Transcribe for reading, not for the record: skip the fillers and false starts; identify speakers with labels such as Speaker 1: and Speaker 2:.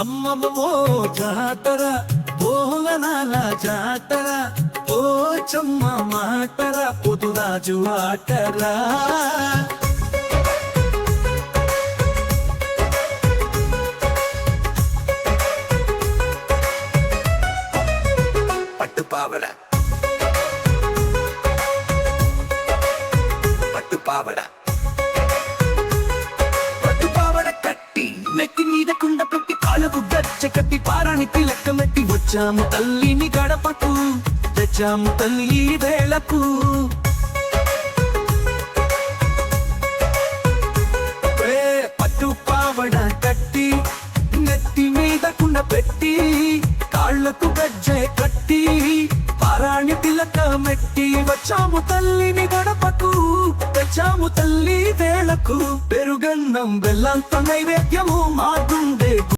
Speaker 1: అమ్మమ్మో జాతర బోవనాల జాతర పోచమ్మ మాటర పొదురాజు ఆటరా పట్టుపావడ పట్టుపావడ పట్టుపావడ కట్టి నెత్తి మీద కుండ పెట్టి కాళ్ళకు గచ్చ కట్టి పారానికి లెక్క మెట్టి వచ్చాము తల్లిని గడపకు తెచ్చాము తల్లి వేళకు పట్టుపావడ కట్టి నెత్తి మీద కుండ పెట్టి కాళ్ళకు గజ్జె కట్టి పారాణి తిలక మెట్టి వచ్చాము తల్లిని గడపకు తెచ్చాము తల్లి వేళకు పెరుగన్నం బెల్లంతో నైవేద్యము మా గుండె